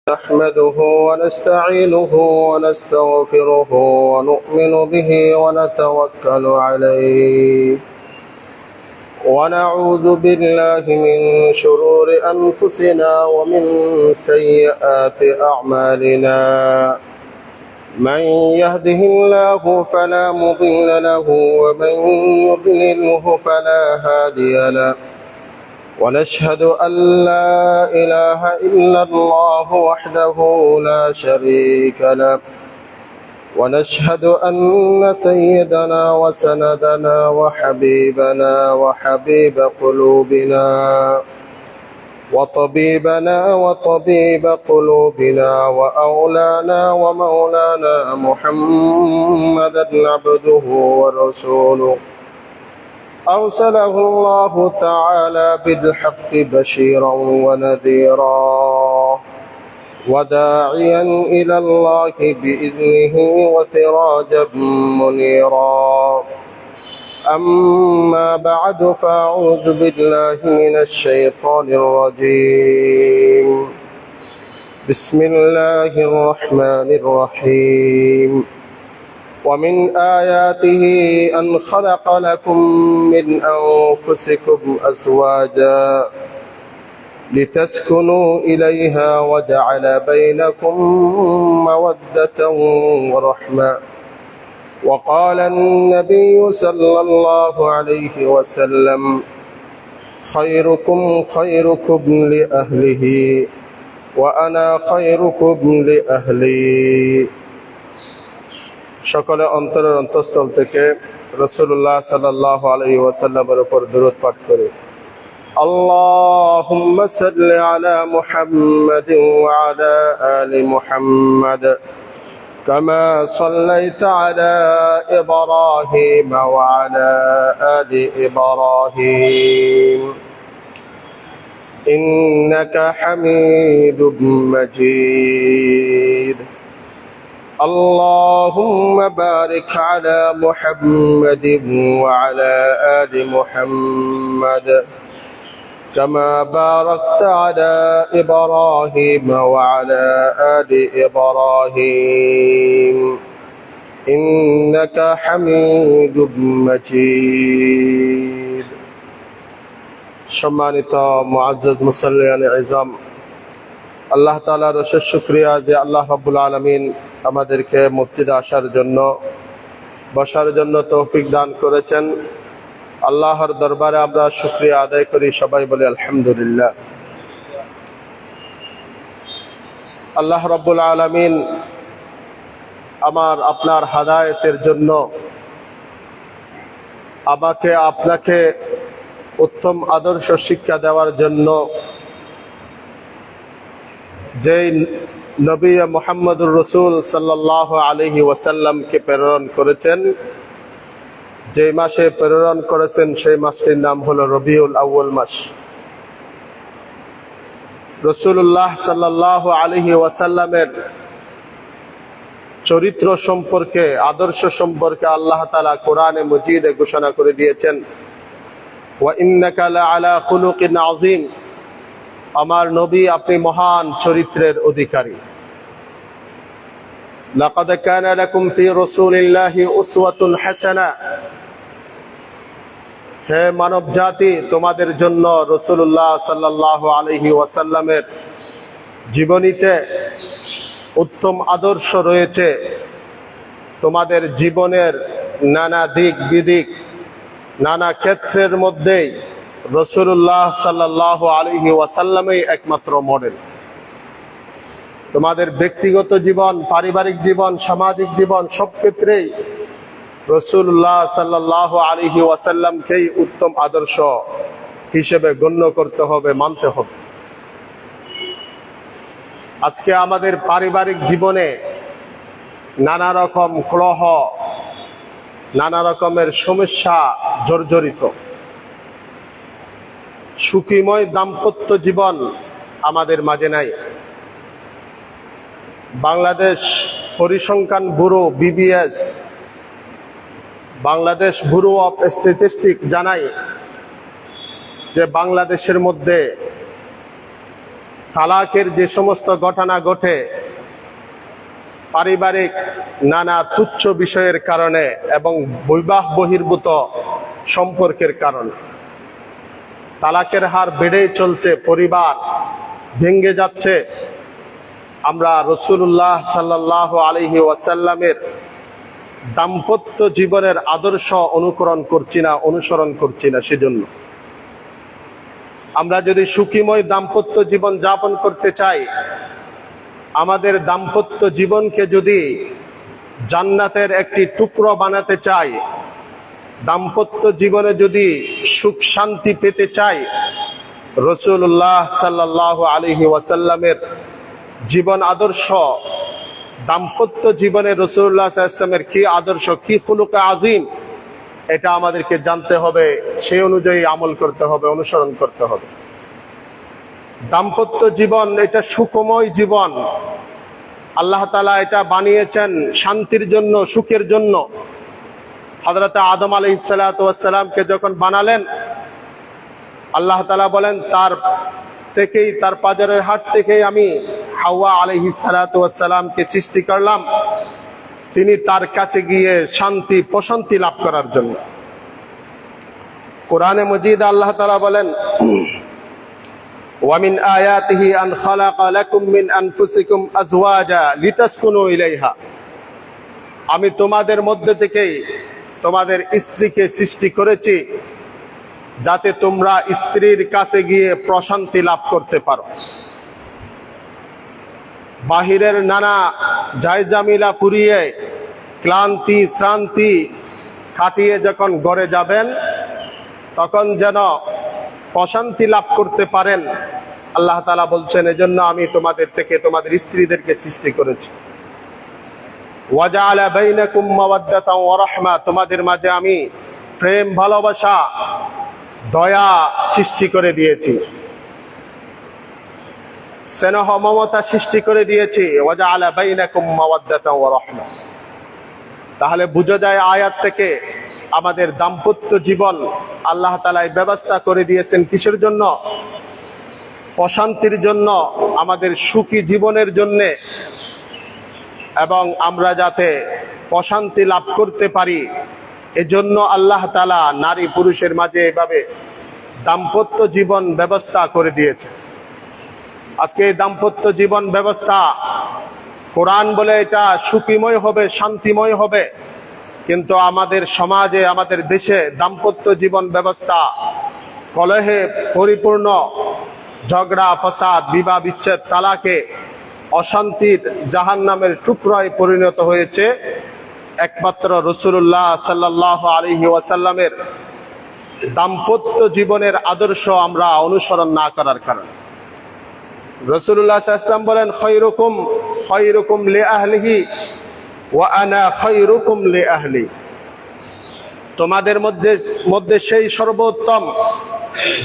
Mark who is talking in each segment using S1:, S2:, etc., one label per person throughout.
S1: نحمده ونستعينه ونستغفره ونؤمن به ونتوكل عليه ونعوذ بالله من شرور أنفسنا ومن سيئات أعمالنا من يهده الله فلا مضل له ومن يضلله فلا هادي له ونشهد أن لا إله إلا الله وحده لا شريك له ونشهد أن سيدنا وسندنا وحبيبنا وحبيب قلوبنا وطبيب قلوبنا وأولانا ومولانا محمدا عبده ورسوله أرسله الله تعالى بالحق بشيرا ونذيرا وداعيا إلى الله بإذنه وسراجا منيرا أما بعد فأعوذ بالله من الشيطان الرجيم بسم الله الرحمن الرحيم ومن آياته أن خلق لكم من أنفسكم أزواجا لتسكنوا إليها وجعل بينكم مودة ورحمة وقال النبي صلى الله عليه وسلم خيركم خيركم لأهله وأنا خيركم لأهلي সকলে অন্তরের অন্তঃস্থল থেকে রাসূলুল্লাহ সাল্লাল্লাহু আলাইহি ওয়াসাল্লামের উপর দরুদ পাঠ করে আল্লাহুম্মা সাল্লি আলা মুহাম্মাদিন ওয়া আলা আলি মুহাম্মাদ কামা সাল্লাইতা আলা ইব্রাহিম ওয়া আলা আলি ইব্রাহিম ইন্নাকা হামিদুম মাজিদ اللهم بارك على محمد وعلى آل محمد كما باركت على إبراهيم وعلى آل إبراهيم إنك حميد مجيد সম্মানিত মুআজ্জাজ মুসাল্লিয়ান ইজাম, আল্লাহ তাআলার অশেষ শুকরিয়া যে আল্লাহ রাব্বুল আলামিন আমাদেরকে মসজিদে আসার জন্য, বসার জন্য তৌফিক দান করেছেন। আল্লাহর দরবারে আমরা শুকরিয়া আদায় করি, সবাই বলি আলহামদুলিল্লাহ। আল্লাহ রাব্বুল আলামিন আমার আপনার হাদায়াতের জন্য আমাকে আপনাকে উত্তম আদর্শ শিক্ষা দেওয়ার জন্য যেই নবী মুহাম্মদুর রাসূল সাল্লাল্লাহু আলাইহি ওয়াসাল্লামকে প্রেরণ করেছেন, যে মাসে প্রেরণ করেছেন সেই মাসটির নাম হলো রবিউল আউয়াল মাস। রাসূলুল্লাহ সাল্লাল্লাহু আলাইহি ওয়াসাল্লামের চরিত্র সম্পর্কে, আদর্শ সম্পর্কে আল্লাহ তাআলা কোরআনে মজিদে ঘোষণা করে দিয়েছেন, ওয়া ইন্নাকা লাআলা খুলুকিন আযীম, আমার নবী আপনি মহান চরিত্রের অধিকারী। লাকাদ কানা লাকুম ফি রাসূলিল্লাহি উসওয়াতুন হাসানাহ, হে মানব জাতি তোমাদের জন্য রাসূলুল্লাহ সাল্লাল্লাহু আলাইহি ওয়াসাল্লামের জীবনীতে উত্তম আদর্শ রয়েছে। তোমাদের জীবনের নানা দিক বিদিক, নানা ক্ষেত্রের মধ্যেই রাসূলুল্লাহ সাল্লাল্লাহু আলাইহি ওয়াসাল্লামই একমাত্র মডেল। তোমাদের ব্যক্তিগত জীবন, পারিবারিক জীবন, সামাজিক জীবন, সব ক্ষেত্রেই রাসূলুল্লাহ সাল্লাল্লাহু আলাইহি ওয়াসাল্লামকেই উত্তম আদর্শ হিসেবে গণ্য করতে হবে, মানতে হবে। আজকে আমাদের পারিবারিক জীবনে নানা রকম কলহ, নানা রকমের সমস্যা জর্জরিত। সুখীময় দাম্পত্য জীবন আমাদের মাঝে নাই। বাংলাদেশ পরিসংখ্যান bureau BBS, Bangladesh bureau of statistics জানায় যে বাংলাদেশের মধ্যে তালাকের যে সমস্ত ঘটনা ঘটে পারিবারিক নানা তুচ্ছ বিষয়ের কারণে এবং বৈবাহ বহির্ভূত সম্পর্কের কারণে তালাকের হার বেড়েই চলছে, পরিবার ভেঙে যাচ্ছে। আমরা রাসূলুল্লাহ সাল্লাল্লাহু আলাইহি ওয়াসাল্লামের দাম্পত্য জীবনের আদর্শ অনুসরণ করছি না। সেজন্য আমরা যদি সুখীময় দাম্পত্য জীবন যাপন করতে চাই, আমাদের দাম্পত্য জীবনকে যদি জান্নাতের একটি টুকরো বানাতে চাই, দাম্পত্য জীবনে যদি সুখ শান্তি পেতে চাই, রাসূলুল্লাহ সাল্লাল্লাহু আলাইহি ওয়াসাল্লামের জীবন আদর্শ, দাম্পত্য জীবনে রাসূলুল্লাহ সাল্লাল্লাহু আলাইহি ওয়াসাল্লামের কি আদর্শ, কি খুলুকে আযীম, এটা আমাদেরকে জানতে হবে, সেই অনুযায়ী আমল করতে হবে, অনুসরণ করতে হবে। দাম্পত্য জীবন এটা সুখময় জীবন। আল্লাহ তাআলা এটা বানিয়েছেন শান্তির জন্য, সুখের জন্য। হযরত আদম আলাইহিস সালাতু ওয়াস সালামকে যখন বানালেন, আল্লাহ তাআলা বলেন তার পাঁজরের হাড় থেকেই আমি হাওয়া আলাইহিস সালাতু ওয়াস সালামকে সৃষ্টি করলাম, তিনি তার কাছে গিয়ে শান্তি প্রশান্তি লাভ করার জন্য। কোরআনে মজিদ আল্লাহ তাআলা বলেন, ওয়া মিন আয়াতিহি আন খালাকা লাকুম মিন আনফুসিকুম আজওয়াজা লিতাসকুনু ইলাইহা, আমি তোমাদের মধ্যে থেকেই তোমাদের স্ত্রীকে সৃষ্টি করেছি যাতে তোমরা স্ত্রীর কাছে গিয়ে প্রশান্তি লাভ করতে পারো। বাহিরের নানা জায়জামিলা পুরিয়ে ক্লান্তি শ্রান্তি কাটিয়ে যখন ঘরে যাবেন, তখন যেন প্রশান্তি লাভ করতে পারেন। আল্লাহ তাআলা বলছেন, এজন্য আমি তোমাদের থেকে তোমাদের স্ত্রীদেরকে সৃষ্টি করেছি। ওয়াজআলা বাইনাকুম মাওয়াদ্দাতাও ওয়া রাহমা, তোমাদের মাঝে আমি প্রেম, ভালোবাসা, দয়া সৃষ্টি করে দিয়েছি, স্নেহ মমতা সৃষ্টি করে দিয়েছি। ওয়াজআলা বাইনাকুম মাওয়াদ্দাতাও ওয়া রাহমা। তাহলে বোঝা যায় আয়াত থেকে আমাদের দাম্পত্য জীবন আল্লাহ তাআলা ব্যবস্থা করে দিয়েছেন কিসের জন্য? প্রশান্তির জন্য, আমাদের সুখী জীবনের জন্য। এবং আমরা যাতে প্রশান্তি লাভ করতে পারি, এজন্য আল্লাহ তাআলা নারী পুরুষের মাঝে এভাবে দাম্পত্য জীবন ব্যবস্থা করে দিয়েছে। আজকে এই দাম্পত্য জীবন ব্যবস্থা, কোরআন বলে এটা সুখীময় হবে, শান্তিময় হবে, কিন্তু আমাদের সমাজে, আমাদের দেশে দাম্পত্য জীবন ব্যবস্থা কলহে পরিপূর্ণ, ঝগড়া ফসাদ, বিবাহ বিচ্ছেদ, তালাকে, অশান্তির জাহান্নামের টুকরায় পরিণত হয়েছে একমাত্র রাসূলুল্লাহ সাল্লাল্লাহু আলাইহি ওয়াসাল্লামের দাম্পত্য জীবনের আদর্শ আমরা অনুসরণ না করার কারণে। রাসূলুল্লাহ সাল্লাল্লাহু আলাইহি ওয়াসাল্লাম বলেন, খায়রুকুম লিআহলিহি ওয়া আনা খায়রুকুম লিআহলি, তোমাদের মধ্যে সেই সর্বোত্তম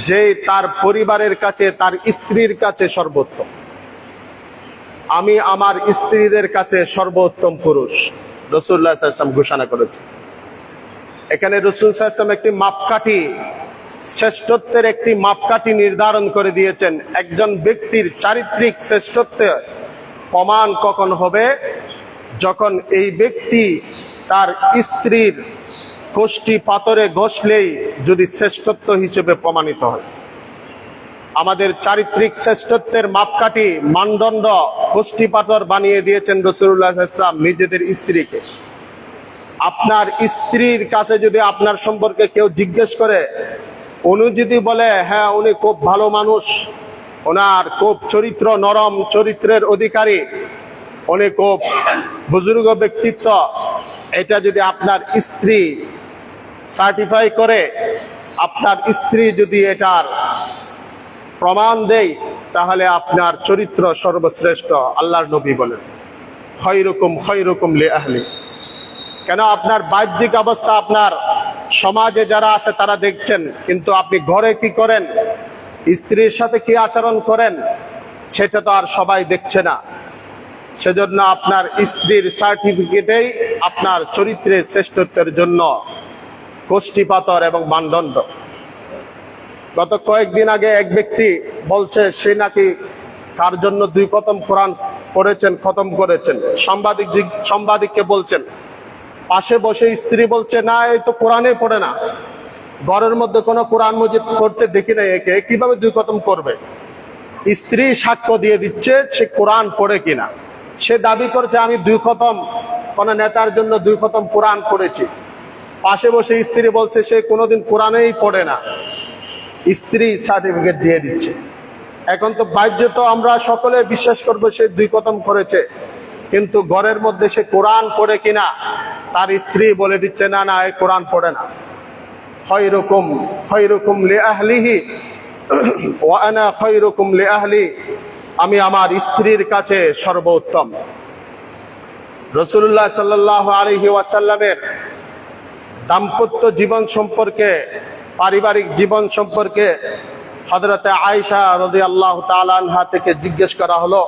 S1: যে তার পরিবারের কাছে, তার স্ত্রীর কাছে সর্বোত্তম। আমি আমার স্ত্রীদের কাছে সর্বোত্তম পুরুষ, রাসূলুল্লাহ সাল্লাল্লাহু আলাইহি ওয়াসাল্লাম ঘোষণা করেছেন। এখানে রাসূল সাল্লাল্লাহু আলাইহি ওয়াসাল্লাম একটি মাপকাঠি, শ্রেষ্ঠত্বের একটি মাপকাঠি নির্ধারণ করে দিয়েছেন। একজন ব্যক্তির চারিত্রিক শ্রেষ্ঠত্বের প্রমাণ কখন হবে? যখন এই ব্যক্তি তার স্ত্রীর কোষ্ঠী পাথরে ঘষলেই যদি শ্রেষ্ঠত্ব হিসেবে প্রমাণিত হয়। আমাদের চারিত্রিক শ্রেষ্ঠত্বের মাপকাঠি, মানদণ্ড কোষ্ঠী পাথর বানিয়ে দিয়েছেন রাসূলুল্লাহ সাল্লাল্লাহু আলাইহি ওয়াসাল্লাম নিজেদের স্ত্রীকে। আপনার স্ত্রীর কাছে যদি আপনার সম্পর্কে কেউ জিজ্ঞেস করে, উনি যদি বলে হ্যাঁ উনি খুব ভালো মানুষ, ওনার খুব চরিত্র নরম, চরিত্রের অধিকারী, উনি খুব বুজুর্গ ব্যক্তিত্ব, এটা যদি আপনার স্ত্রী সার্টিফাই করে, আপনার স্ত্রী যদি এটার প্রমাণ দেয়, তাহলে আপনার চরিত্র সর্বশ্রেষ্ঠ। আল্লাহর নবী বলেন, খায়রুকুম লিআহলি। কেন? আপনার বাহ্যিক অবস্থা আপনার সমাজে যারা আছে তারা দেখছেন, কিন্তু আপনি ঘরে কি করেন, স্ত্রীর সাথে কি আচরণ করেন, সেটা তো আর সবাই দেখছে না। সেজন্য আপনার স্ত্রীর সার্টিফিকেটেই আপনার চরিত্রের শ্রেষ্ঠত্বের জন্য কোষ্ঠীপাতর এবং মানদণ্ড। গত কয়েকদিন আগে এক ব্যক্তি বলছে সে নাকি কার জন্য 2 খতম কোরআন পড়েছেন, খতম করেছেন? সাংবাদিককে বলছেন। পাশে বসে স্ত্রী বলছে, না এই তো কোরআনে পড়ে না, ঘরের মধ্যে কোনো কোরআন মজিদ পড়তে দেখি না, একে কিভাবে 2 খতম করবে? স্ত্রী সাক্ষ্য দিয়ে দিচ্ছে সে কোরআন পড়ে কিনা। সে দাবি করছে আমি 2 খতম, কোন নেতার জন্য 2 খতম কোরআন পড়েছি। পাশে বসে স্ত্রী বলছে সে কোনোদিন কোরআনেই পড়ে না। স্ত্রী সার্টিফিকেট দিয়ে দিচ্ছে। এখন তো বাহ্যত আমরা সকলে বিশ্বাস করবো সে 2 খতম করেছে, কিন্তু ঘরের মধ্যে সে কোরআন পড়ে কিনা তার স্ত্রী বলে দিচ্ছে না না এই কোরআন পড়ে না। খৈরুকুম লিআহলিহি ওয়া আনা খৈরুকুম লিআহলি, আমি আমার স্ত্রীর কাছে সর্বোত্তম। রাসূলুল্লাহ সাল্লাল্লাহু আলাইহি ওয়াসাল্লামের দাম্পত্য জীবন সম্পর্কে, পারিবারিক জীবন সম্পর্কে হযরতে আয়েশা রাদিয়াল্লাহু তাআলা আনহা থেকে জিজ্ঞেস করা হলো।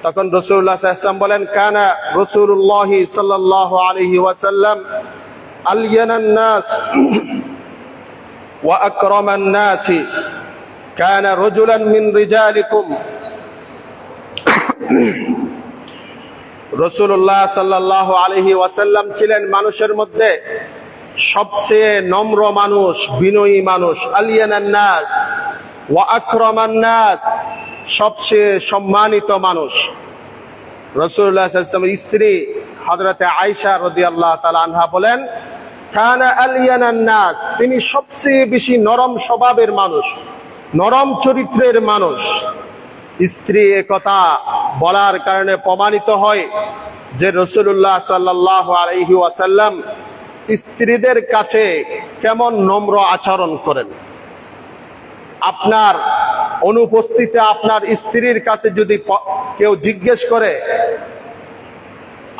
S1: তখন রাসূলুল্লাহ সাল্লাল্লাহু আলাইহি ওয়াসাল্লাম বলেন, কানা রাসূলুল্লাহ সাল্লাল্লাহু আলাইহি ওয়াসাল্লাম আলয়ানান নাস ওয়া আকরামান নাস, কানা রাজুলান মিন রিজালিকুম। রাসূলুল্লাহ সাল্লাল্লাহু আলাইহি ওয়াসাল্লাম ছিলেন মানুষের মধ্যে সবচেয়ে নম্র মানুষ, বিনয়ী মানুষ। আলিয়ানান নাস ওয়া আকরামান নাস, সবচেয়ে সম্মানিত মানুষ। রাসূলুল্লাহ সাল্লাল্লাহু আলাইহি ওয়াসাল্লামের স্ত্রী হযরতে আয়েশা রাদিয়াল্লাহু তাআলা আনহা বলেন, কানা আলিয়ানান নাস, তিনি সবচেয়ে বেশি নরম স্বভাবের মানুষ, নরম চরিত্রের মানুষ। স্ত্রী একথা বলার কারণে প্রমাণিত হয় যে রাসূলুল্লাহ সাল্লাল্লাহু আলাইহি ওয়াসাল্লাম স্ত্রীদের কাছে কেমন নম্র আচরণ করেন। আপনার অনুপস্থিতিতে আপনার স্ত্রীর কাছে যদি কেউ জিজ্ঞেস করে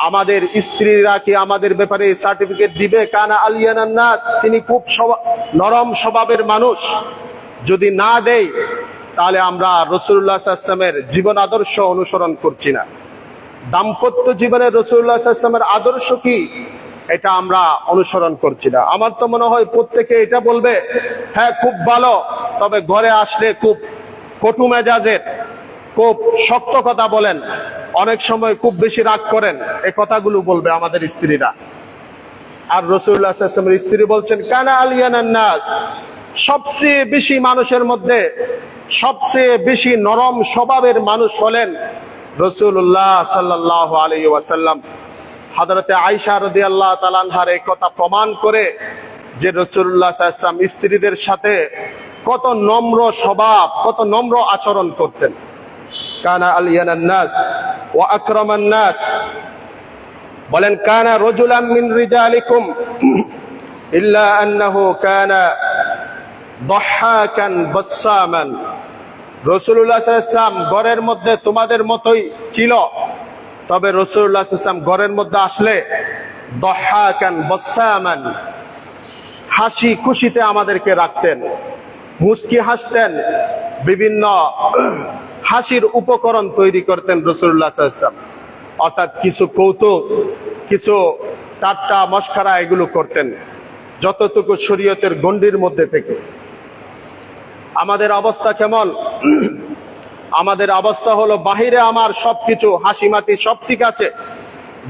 S1: আমাদের স্ত্রীরা কি আমাদের ব্যাপারে সার্টিফিকেট দিবে, কানা আলিয়ানান নাস, তিনি খুব নরম স্বভাবের মানুষ, যদি না দেয় তাহলে আমরা রাসূলুল্লাহ সাল্লাল্লাহু আলাইহি ওয়াসাল্লামের জীবন আদর্শ অনুসরণ করছি না। দাম্পত্য জীবনে রাসূলুল্লাহ সাল্লাল্লাহু আলাইহি ওয়াসাল্লামের আদর্শ কি এটা আমরা অনুসরণ করছি না। আমার তো মনে হয় প্রত্যেকে এটা বলবে, হ্যাঁ খুব ভালো, তবে ঘরে আসলে খুব কটু মেজাজের, খুব শক্ত কথা বলেন, অনেক সময় খুব বেশি রাগ করেন, এই কথাগুলো বলবে আমাদের স্ত্রীরা। আর রাসূলুল্লাহ সাল্লাল্লাহু আলাইহি ওয়াসাল্লামের স্ত্রী বলছেন, কানা আলিয়ানান নাস, সবচেয়ে বেশি মানুষের মধ্যে সবচেয়ে বেশি নরম স্বভাবের মানুষ হলেন রাসূলুল্লাহ সাল্লাল্লাহু আলাইহি ওয়াসাল্লাম। হযরতে আয়েশা রাদিয়াল্লাহু তাআলা আনহার এই কথা প্রমাণ করে যে রাসূলুল্লাহ সাল্লাল্লাহু আলাইহি ওয়াসাল্লাম স্ত্রীদের সাথে কত নম্র স্বভাব, কত নম্র আচরণ করতেন। কানা আলিয়ানান নাস ওয়া আকরামান নাস, বলেন কানা রাজুলাম মিন রিজালিকুম ইল্লা আন্নাহু কানা দাহহাকান বাসসামান। রাসূলুল্লাহ সাল্লাল্লাহু আলাইহি ওয়াসাল্লাম ঘরের মধ্যে তোমাদের মতোই ছিল, তবে রাসূলুল্লাহ সাল্লাল্লাহু আলাইহি ওয়াসাল্লাম ঘরের মধ্যে আসলে দাহহাকান বাসসামান, হাসি খুশিতে আমাদেরকে রাখতেন, মুস্কি হাসতেন, বিভিন্ন হাসির উপকরণ তৈরি করতেন রাসূলুল্লাহ সাল্লাল্লাহু আলাইহি ওয়াসাল্লাম। অর্থাৎ কিছু কৌতুক, কিছু ঠাট্টা মশকরা এগুলো করতেন যতটুকু শরীয়তের গণ্ডির মধ্যে থেকে। আমাদের অবস্থা কেমন? আমাদের অবস্থা হলো বাহিরে আমার সবকিছু হাসিমাতি সব ঠিক আছে,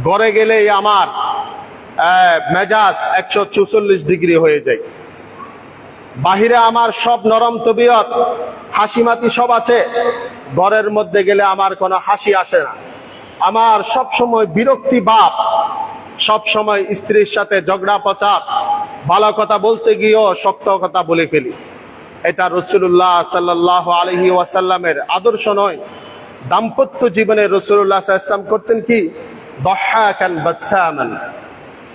S1: ঘরে গেলেই আমার মেজাজ 144 ডিগ্রি হয়ে যায়। বাহিরে আমার সব নরম তবিয়ত হাসিমাতি সব আছে, ঘরের মধ্যে গেলে আমার কোনো হাসি আসে না। আমার সব সময় বিরক্তি ভাব, সব সময় স্ত্রীর সাথে ঝগড়া পচার, ভালো কথা বলতে গিয়েও শক্ত কথা বলে ফেলি। এটা রাসূলুল্লাহ সাল্লাল্লাহু আলাইহি ওয়াসাল্লামের আদর্শ নয়। দাম্পত্য জীবনে রাসূলুল্লাহ সাল্লাল্লাহু আলাইহি ওয়াসাল্লাম করতেন কি? দাহহাকান বাসসামান,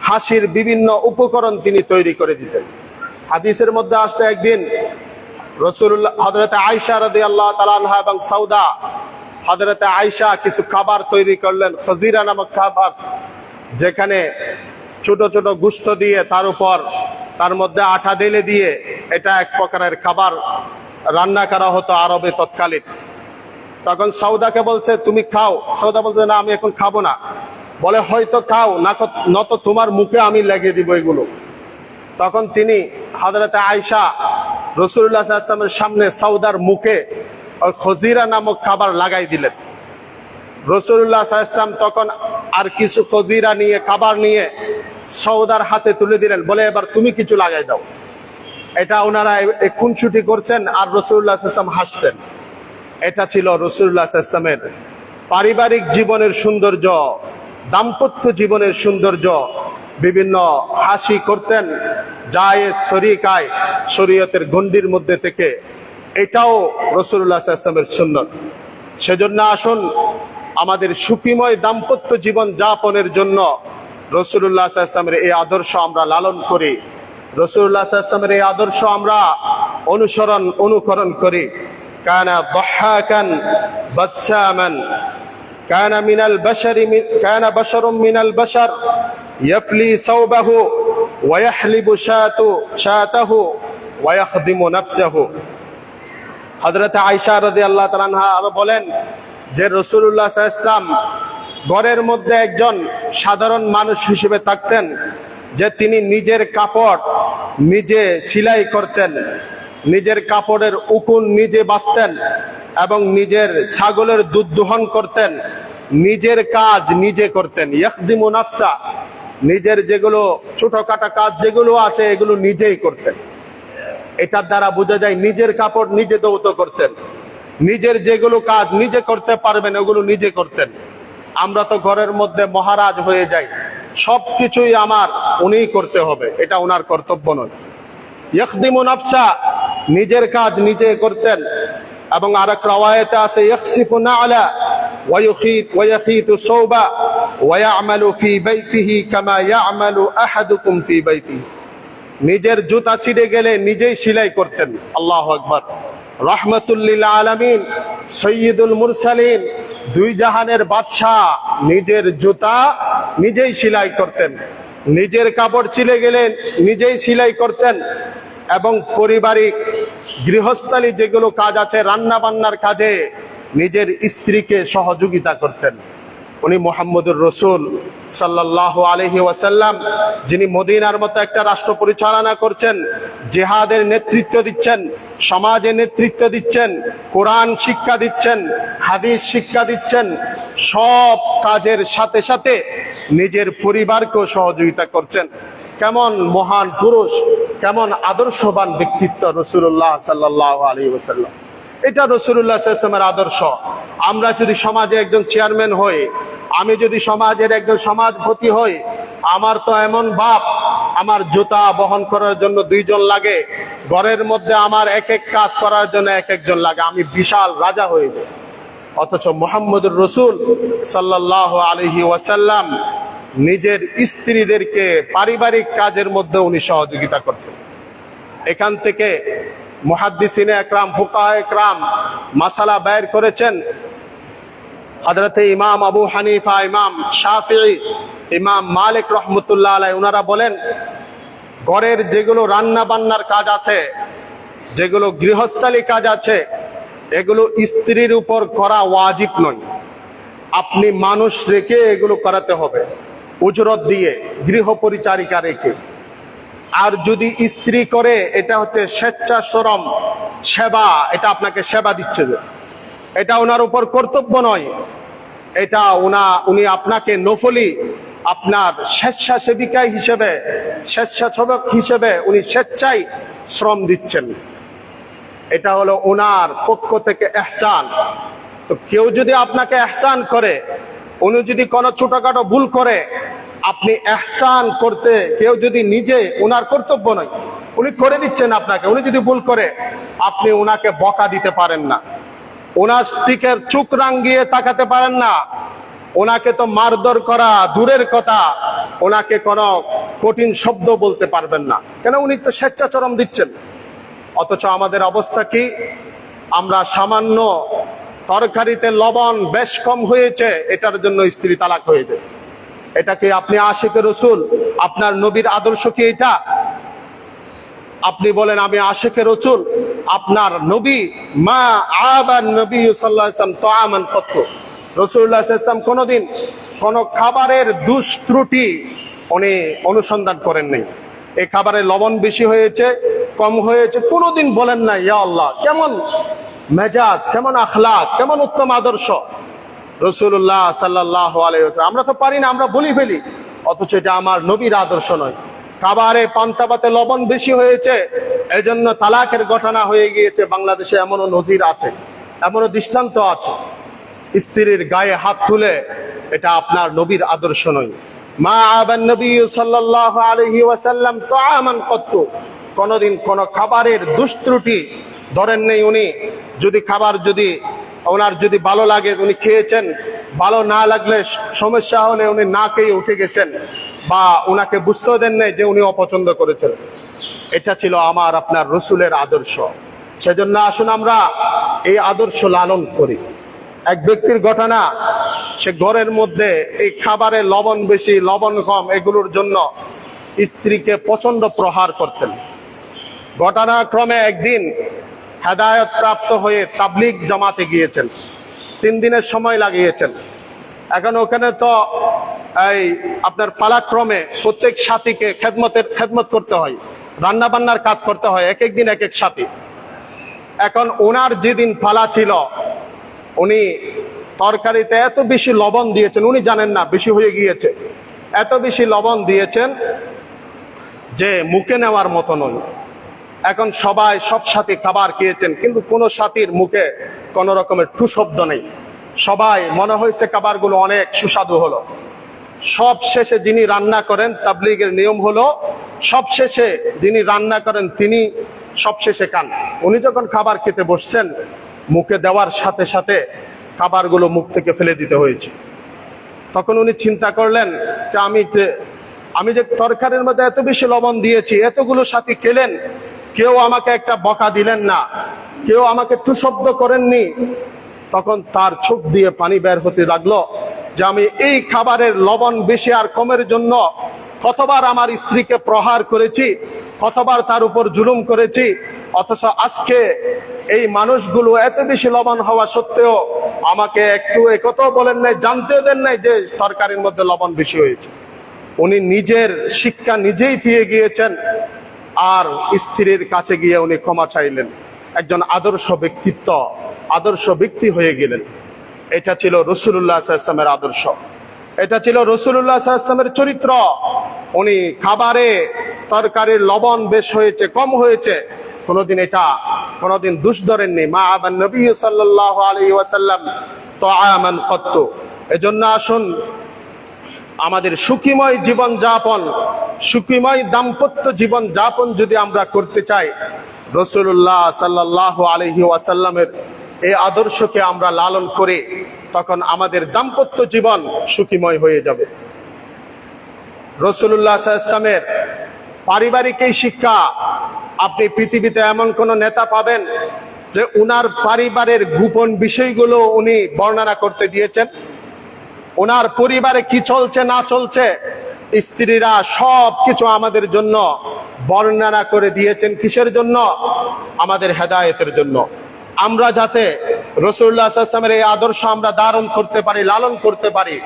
S1: হাসির বিভিন্ন উপকরণ তিনি তৈরি করে দিতেন। হাদিসের মধ্যে আসছে একদিন রাসূলুল্লাহ হযরতে আয়েশা রাদিয়াল্লাহু তাআলা আনহা এবং সাউদা, হযরতে আয়েশা কিছু খাবার তৈরি করলেন, খজিরা নামক খাবার, যেখানে ছোট ছোট গোশত দিয়ে তার উপর তার মধ্যে আটা ঢেলে দিয়ে এটা এক প্রকারের খাবার রান্না করা হতো আরবে তৎকালীন। তখন সাউদাকে বলছে তুমি খাও, সাউদা বলছে না আমি এখন খাবো না। বলে হয়তো খাও না, নত তোমার মুখে আমি লাগিয়ে দিব এগুলো। তখন তিনি হযরতে আয়েশা রাসূলুল্লাহ সাল্লাল্লাহু আলাইহি ওয়াসাল্লামের সামনে সাউদার মুখে ওই খজিরা নামক খাবার লাগাই দিলেন। রাসূলুল্লাহ সাল্লাল্লাহু আলাইহি ওয়াসাল্লাম তখন আর কিছু খজিরা নিয়ে খাবার নিয়ে সওদার হাতে তুলে দিলেন, বলে এবার তুমি কিছু লাগাই দাও। এটা ওনারা খুনসুটি করছেন আর রাসূলুল্লাহ সাল্লাল্লাহু আলাইহি ওয়াসাল্লাম হাসছেন। এটা ছিল রাসূলুল্লাহ সাল্লাল্লাহু আলাইহি ওয়াসাল্লামের পারিবারিক জীবনের সৌন্দর্য, দাম্পত্য জীবনের সৌন্দর্য। বিভিন্ন হাসি করতেন জায়েজ তরিকায়, শরীয়তের গণ্ডির মধ্যে থেকে। এটাও রাসূলুল্লাহ সাল্লাল্লাহু আলাইহি ওয়াসাল্লামের সুন্নাত। সেজন্য আসুন আমাদের সুখীময় দাম্পত্য জীবন যাপনের জন্য রাসূলুল্লাহ সাল্লাল্লাহু আলাইহি ওয়াসাল্লামের এই আদর্শ আমরা লালন করি, রাসূলুল্লাহ সাল্লাল্লাহু আলাইহি ওয়াসাল্লামের এই আদর্শ আমরা অনুকরণ করি। কানা দাহাকান বাসসামান কানা বাশারুম মিনাল বাশার ইয়াফলি সাওবাহু ওয়া ইয়াহলিবু শাতাহু ওয়া ইয়াখদিমু নাফসাহু। হযরত আয়েশা রাদিয়াল্লাহু তাআলা আনহা আরো বলেন যে রাসূলুল্লাহ সাল্লাল্লাহু আলাইহি ওয়াসাল্লাম ঘরের মধ্যে একজন সাধারণ মানুষ হিসেবে থাকতেন, যে তিনি নিজের কাপড় নিজে সেলাই করতেন, নিজের কাপড়ের উকুন নিজে বাছতেন এবং নিজের ছাগলের দুধ দোহন করতেন, নিজের কাজ নিজে করতেন। ইয়াখদিমু নাফসা, নিজের যেগুলো ছোটখাটো কাজ যেগুলো আছে এগুলো নিজেই করতেন। এটার দ্বারা বোঝা যায় নিজের কাপড় নিজে ধৌত করতেন, নিজের যেগুলো কাজ নিজে করতে পারবেন ওগুলো নিজে করতেন। আমরা তো ঘরের মধ্যে মহারাজ হয়ে যাই, সবকিছুই আমার উনিই করতে হবে, এটা ওনার কর্তব্য নয়। ইয়াখদিমু নাফসা, নিজের কাজ নিজে করতেন। এবং আরেক রাওয়ায়াতে আছে ইয়াখসিফু না'লা ওয়া ইয়াখিতু সাওবা ওয়া ইয়া'মালু ফি বাইতিহি কামা ইয়া'মালু আহাদুকুম ফি বাইতিহি। নিজের জুতা ছিঁড়ে গেলে নিজেই সেলাই করতেন। আল্লাহু আকবার। রাহমাতুল লিল আলামিন, সাইয়্যিদুল মুরসালিন, দুই জাহানের বাদশা নিজের জুতা নিজেই সেলাই করতেন, নিজের কাপড় ছিঁড়ে গেলে নিজেই সেলাই করতেন। এবং পারিবারিক গৃহস্থালী যেগুলো কাজ আছে, রান্না বান্নার কাজে নিজের স্ত্রীকে সহযোগিতা করতেন। উনি মুহাম্মদুর রাসূল সাল্লাল্লাহু আলাইহি ওয়াসাল্লাম, যিনি মদিনার মতো একটা রাষ্ট্র পরিচালনা করছেন, জিহাদের নেতৃত্ব দিচ্ছেন, সমাজে নেতৃত্ব দিচ্ছেন, কোরআন শিক্ষা দিচ্ছেন, হাদিস শিক্ষা দিচ্ছেন, সব কাজের সাথে সাথে নিজের পরিবারকেও সহযোগিতা করছেন। কেমন মহান পুরুষ, কেমন আদর্শবান ব্যক্তিত্ব রাসূলুল্লাহ সাল্লাল্লাহু আলাইহি ওয়াসাল্লাম। এটা রাসূলুল্লাহ সাল্লাল্লাহু আলাইহি ওয়াসাল্লামের আদর্শ। আমরা যদি সমাজে একজন চেয়ারম্যান হই, আমি যদি সমাজের একজন সমাজপতি হই, আমার তো এমন বাপ, আমার জুতা বহন করার জন্য দুইজন লাগে, ঘরের মধ্যে আমার এক এক কাজ করার জন্য এক একজন লাগে, আমি বিশাল রাজা হয়ে যাই। অথচ মুহাম্মদুর রাসূল সাল্লাল্লাহু আলাইহি ওয়াসাল্লাম নিজের স্ত্রীদেরকে পারিবারিক কাজের মধ্যে উনি সহযোগিতা করতেন। এখান থেকে মুহাদ্দিসিনে একরাম, ফুকাহায়ে একরাম মাসালা বের করেছেন। হযরতে ইমাম আবু হানিফা, ইমাম শাফিঈ, ইমাম মালিক রহমতুল্লাহ আলাইহি ওনারা বলেন, ঘরের যেগুলো রান্না বান্নার কাজ আছে, যেগুলো গৃহস্থালী কাজ আছে, এগুলো স্ত্রীর উপর করা ওয়াজিব নয়। আপনি মানুষ রেখে এগুলো করাতে হবে, উজরত দিয়ে, গৃহ পরিচারিকা রেখে। আর যদি স্ত্রী করে, এটা হচ্ছে স্বেচ্ছাশ্রম সেবা, এটা আপনাকে সেবা দিচ্ছে, যে এটা ওনার উপর কর্তব্য নয়, এটা উনি আপনাকে নফলি, আপনার স্বেচ্ছাসেবিকা হিসেবে, স্বেচ্ছাসেবক হিসেবে উনি স্বেচ্ছায় শ্রম দিচ্ছেন। এটা হলো ওনার পক্ষ থেকে ইহসান। তো কেউ যদি আপনাকে ইহসান করে, উনি যদি কোনো ছোটখাটো ভুল করে, আপনি ইহসান করতে, কেউ যদি নিজে, ওনার কর্তব্য নয়, উনি করে দিচ্ছেন আপনাকে, উনি যদি ভুল করে, আপনি ওনাকে বকা দিতে পারেন না, ওনার দিকে চোখ রাঙিয়ে তাকাতে পারেন না, ওনাকে তো মারধর করা দূরের কথা, ওনাকে কোনো কঠিন শব্দ বলতে পারবেন না, কেন উনি তো স্বেচ্ছাচরণ দিচ্ছেন। অথচ আমাদের অবস্থা কি? আমরা সামান্য তরকারিতে লবণ বেশ কম হয়েছে, এটার জন্য স্ত্রী তালাক হয়ে যায়। এটা কি আপনি আশিকে রাসূল? আপনার নবীর আদর্শ কি এটা? আপনি বলেন আমি আশিকে রাসূল, আপনার নবী মা আবান নবী সাল্লাল্লাহু আলাইহি ওয়াসাল্লাম তাআমান কত, রাসূলুল্লাহ সাল্লাল্লাহু আলাইহি ওয়াসাল্লাম কোনদিন কোন খাবারের দোষ ত্রুটি উনি অনুসন্ধান করেন নাই। এই খাবারে লবণ বেশি হয়েছে, কম হয়েছে, কোনোদিন বলেন না ইয়া আল্লাহ কেমন মেজাজ, কেমন আখলাক, কেমন উত্তম আদর্শ রাসূলুল্লাহ সাল্লাল্লাহু আলাইহি ওয়াসাল্লাম। আমরা তো পারি না, আমরা বলি ফেলি, অথচ এটা আমার নবীর আদর্শ নয়। খাবারে পান্তাভাতে লবণ বেশি হয়েছে, এজন্য তালাকের ঘটনা হয়ে গিয়েছে বাংলাদেশে, এমনও নজির আছে, এমনও দৃষ্টান্ত আছে। স্ত্রীর গায়ে হাত তুলে, এটা আপনার নবীর আদর্শ নয়। মা আবান নবী সাল্লাল্লাহু আলাইহি ওয়াসাল্লাম তাআমান কত্তু, কোনদিন কোন খাবারের দুষ্ত্রুটি ধরেন নেই উনি। যদি খাবার ওনার যদি ভালো লাগে উনি খেয়েছেন, ভালো না লাগলে সমস্যা হলে উনি না খেয়ে উঠে গেছেন, বা উনাকে বুঝতেও দেন নাই যে উনি অপছন্দ করেছেন। এটা ছিল আমার আপনার রসুলের আদর্শ। সেজন্য আসুন আমরা এই আদর্শ লালন করি। এক ব্যক্তির ঘটনা, সে ঘরের মধ্যে এই খাবারে লবণ বেশি লবণ কম এগুলোর জন্য স্ত্রীকে প্রচন্ড প্রহার করতেন। ঘটনাক্রমে একদিন হেদায়েত প্রাপ্ত হয়ে তাবলীগ জামাতে গিয়েছেন, 3 দিনের সময় লাগিয়েছেন। এখন ওখানে তো এই আপনার পালাক্রমে প্রত্যেক সাথীকে খেদমত করতে হয়, রান্না বান্নার কাজ করতে হয়, এক এক দিন এক এক সাথী। এখন ওনার যেদিন পালা ছিল, উনি তরকারিতে এত বেশি লবণ দিয়েছেন, উনি জানেন না বেশি হয়ে গিয়েছে, এত বেশি লবণ দিয়েছেন যে মুখে নেওয়ার মতো নয়। এখন সব সাথী খাবার খেয়েছেন, কিন্তু কোনো সাথীর মুখে কোন রকমের টু শব্দ নেই। সবাই মনে হয়েছে খাবারগুলো অনেক সুস্বাদু হলো। সব শেষে যিনি রান্না করেন, তাবলীগের নিয়ম হলো সব শেষে যিনি রান্না করেন তিনি সব শেষে খান। উনি যখন খাবার খেতে বসছেন, মুখে দেওয়ার সাথে সাথে খাবারগুলো মুখ থেকে ফেলে দিতে হয়েছে। তখন উনি চিন্তা করলেন যে আমি যে তরকারির মধ্যে এত বেশি লবণ দিয়েছি, এতগুলো সাথী খেলেন, কেউ আমাকে একটা বকা দিলেন না, কেউ আমাকে টু শব্দ করেননি। তখন তার চোখ দিয়ে পানি বের হতে লাগলো যে আমি এই খাবারের লবণ বেশি আর কমের জন্য কতবার আমার স্ত্রীকে প্রহার করেছি, কতবার তার উপর জুলুম করেছি, অথচ আজকে এই মানুষগুলো এত বেশি লবণ হওয়া সত্ত্বেও আমাকে একটু একথাও বলেন নাই, জানতেও দেন নাই যে তরকারির মধ্যে লবণ বেশি হয়েছে। উনি নিজের শিক্ষা নিজেই পেয়ে গিয়েছেন, আর স্ত্রীর কাছে গিয়ে উনি ক্ষমা চাইলেন। একজন আদর্শ ব্যক্তিত্ব, আদর্শ ব্যক্তি হয়ে গেলেন। এটা ছিল রাসূলুল্লাহ সাল্লাল্লাহু আলাইহি ওয়াসাল্লামের আদর্শ, এটা ছিল রাসূলুল্লাহ সাল্লাল্লাহু আলাইহি ওয়াসাল্লামের চরিত্র। উনি খাবারে তরকারির লবণ বেশ হয়েছে কম হয়েছে কোনোদিন দোষ ধরেননি। মা আবান নবী সাল্লাল্লাহু আলাইহি ওয়াসাল্লাম তাআমান কত্তু। এজন্য আসুন আমাদের সুখীময় জীবন যাপন, সুখীময় দাম্পত্য জীবন যাপন যদি আমরা করতে চাই, রাসূলুল্লাহ সাল্লাল্লাহু আলাইহি ওয়াসাল্লামের এই আদর্শকে আমরা লালন করে, তখন আমাদের দাম্পত্য জীবন সুখীময় হয়ে যাবে। রাসূলুল্লাহ সাল্লাল্লাহু আলাইহি ওয়াসাল্লামের পারিবারিক এই শিক্ষা, আপনি পৃথিবীতে এমন কোন নেতা পাবেন যে উনার পরিবারের গোপন বিষয়গুলো উনি বর্ণনা করতে দিয়েছেন? ওনার পরিবারে কি চলছে না চলছে স্ত্রীরা সব কিছু আমাদের জন্য বর্ণনা করে দিয়েছেন। কিসের জন্য? আমাদের হেদায়েতের জন্য। আমরা যাতে রাসূলুল্লাহ সাল্লাল্লাহু আলাইহি ওয়াসাল্লামের এই আদর্শ আমরা ধারণ করতে পারি, লালন করতে পারি।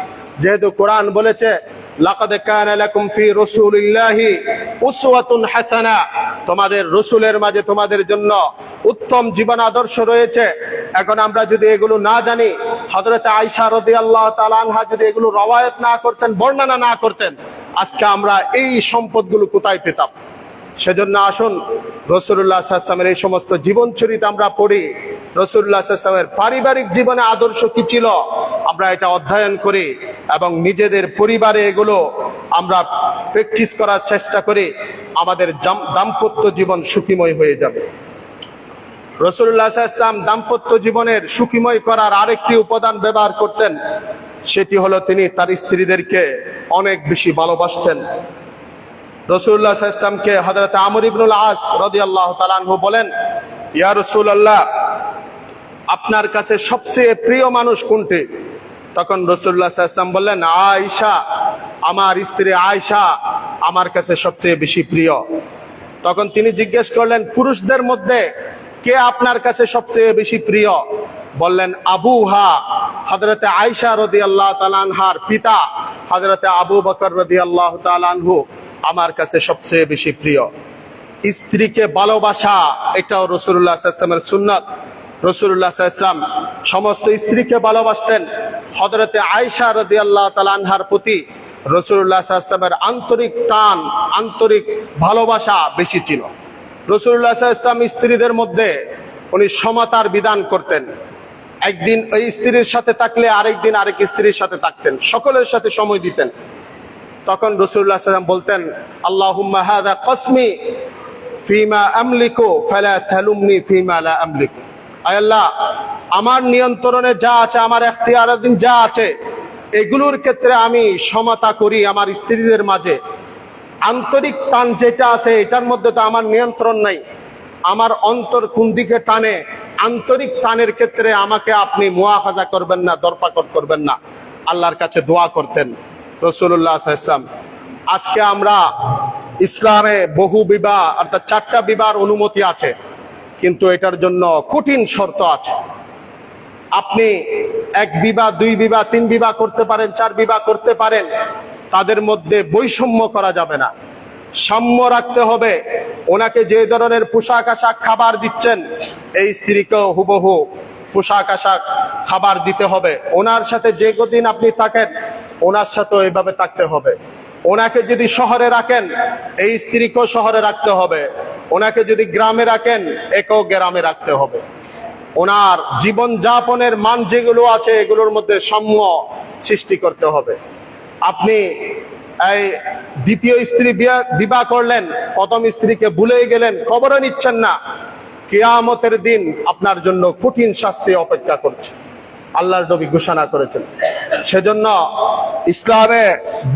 S1: যেহেতু কোরআন বলেছে লাকাদ কানা লাকুম ফি রাসূলিল্লাহি উসওয়াতুন হাসানা, তোমাদের রাসূলের মাঝে তোমাদের জন্য উত্তম জীবন আদর্শ রয়েছে। এখন আমরা যদি এগুলো না জানি, হযরত আয়েশা রাদিয়াল্লাহু তাআলা আনহা যদি এগুলো রওয়ায়াত না করতেন, বর্ণনা না করতেন, আজকে আমরা এই সম্পদগুলো কোথায় পেতাম? সেজন্য আসুন রাসূলুল্লাহ সাল্লাল্লাহু আলাইহি ওয়াসাল্লামের এই সমস্ত জীবন চরিত আমরা পড়ি, রাসূলুল্লাহ সাল্লাল্লাহু আলাইহি ওয়াসাল্লামের পারিবারিক জীবনে আদর্শ কি ছিল আমরা এটা অধ্যয়ন করি, এবং নিজেদের পরিবারে এগুলো আমরা প্র্যাকটিস করার চেষ্টা করি। আমাদের দাম্পত্য জীবন সুখীময় হয়ে যাবে। রাসূলুল্লাহ সাল্লাল্লাহু আলাইহি ওয়াসাল্লাম দাম্পত্য জীবনের সুখীময় করার আরেকটি উপাদান ব্যবহার করতেন, সেটি হলো তিনি তার স্ত্রীদেরকে অনেক বেশি ভালোবাসতেন। রাসূলুল্লাহ সাল্লাল্লাহু আলাইহি ওয়াসাল্লামকে হযরত আমর ইবনুল আস রাদিয়াল্লাহু তাআলা আনহু বলেন, ইয়া রাসূলুল্লাহ, আপনার কাছে সবচেয়ে প্রিয় মানুষ কোনটি? তখন রাসূলুল্লাহ সাল্লাল্লাহু আলাইহি ওয়াসাল্লাম বললেন, আয়েশা, আমার স্ত্রী আয়েশা আমার কাছে সবচেয়ে বেশি প্রিয়। তখন তিনি জিজ্ঞেস করলেন, পুরুষদের মধ্যে কে আপনার কাছে সবচেয়ে বেশি প্রিয়? বললেন, আবুহা, হযরত আয়েশা রাদিয়াল্লাহু তাআলা আনহার পিতা হযরত আবু বকর রাদিয়াল্লাহু তাআলা আনহু আমার কাছে সবচেয়ে বেশি প্রিয়। স্ত্রীকে ভালোবাসা এটাও রাসূলুল্লাহ সাল্লাল্লাহু আলাইহি ওয়াসাল্লামের সুন্নাত। রাসূলুল্লাহ সাল্লাল্লাহু আলাইহি ওয়াসাল্লাম সমস্ত স্ত্রীকে ভালোবাসতেন। হযরতে আয়েশা রাদিয়াল্লাহু তাআলা আনহার প্রতি রাসূলুল্লাহ সাল্লাল্লাহু আলাইহি ওয়াসাল্লামের আন্তরিক টান, আন্তরিক ভালোবাসা বেশি ছিল। রাসূলুল্লাহ সাল্লাল্লাহু আলাইহি ওয়াসাল্লাম স্ত্রীদের মধ্যে উনি সমতার বিধান করতেন। একদিন ওই স্ত্রীর সাথে থাকলে আরেকদিন আরেক স্ত্রীর সাথে থাকতেন, সকলের সাথে সময় দিতেন। তখন রাসূলুল্লাহ সাল্লাল্লাহু আলাইহি ওয়াসাল্লাম বলতেন, আল্লাহুম্মা হাযা কসমী ফীমা আমলিকু ফালা তালুমনি ফীমা লা আমলিকু। আয় আল্লাহ, আমার নিয়ন্ত্রণে যা আছে, আমার এখতিয়ারাধীন যা আছে, এগুলোর ক্ষেত্রে আমি সমতা করি আমার স্ত্রীদের মাঝে। আন্তরিক টান যেটা আছে এটার মধ্যে তো আমার নিয়ন্ত্রণ নাই। আমার অন্তর কোন দিকে টানে, আন্তরিক টানের ক্ষেত্রে আমাকে আপনি মুআখাযা করবেন না, দরপাকড় করবেন না। আল্লাহর কাছে দোয়া করতেন রাসূলুল্লাহ সাল্লাল্লাহু আলাইহি ওয়াসাল্লাম। আজকে আমরা ইসলামে বহু বিবাহ অর্থাৎ 4টা বিবাহের অনুমতি আছে, কিন্তু এটার জন্য কঠিন শর্ত আছে। আপনি 1 বিবাহ, 2 বিবাহ, 3 বিবাহ করতে পারেন, 4 বিবাহ করতে পারেন, তাদের মধ্যে বৈষম্য করা যাবে না, সাম্য রাখতে হবে। ওনাকে যে ধরনের পোশাক আশাক খাবার দিচ্ছেন, এই স্ত্রীকেও হুবহু পোশাক আশাক খাবার দিতে হবে। ওনার সাথে যে কদিন আপনি থাকেন ওনার সাথেও এইভাবে থাকতে হবে। ওনাকে যদি শহরে রাখেন এই স্ত্রীকেও শহরে রাখতে হবে। ওনাকে যদি গ্রামে রাখেন একেও গ্রামে রাখতে হবে। ওনার জীবন যাপনের মান যেগুলো আছে এগুলোর মধ্যে সাম্য সৃষ্টি করতে হবে। আপনি এই দ্বিতীয় স্ত্রী বিবাহ করলেন, প্রথম স্ত্রীকে ভুলেই গেলেন, খবরও নিচ্ছেন না, কিয়ামতের দিন আপনার জন্য কঠিন শাস্তি অপেক্ষা করছে, আল্লাহর নবী ঘোষণা করেছেন। সেজন্য ইসলামে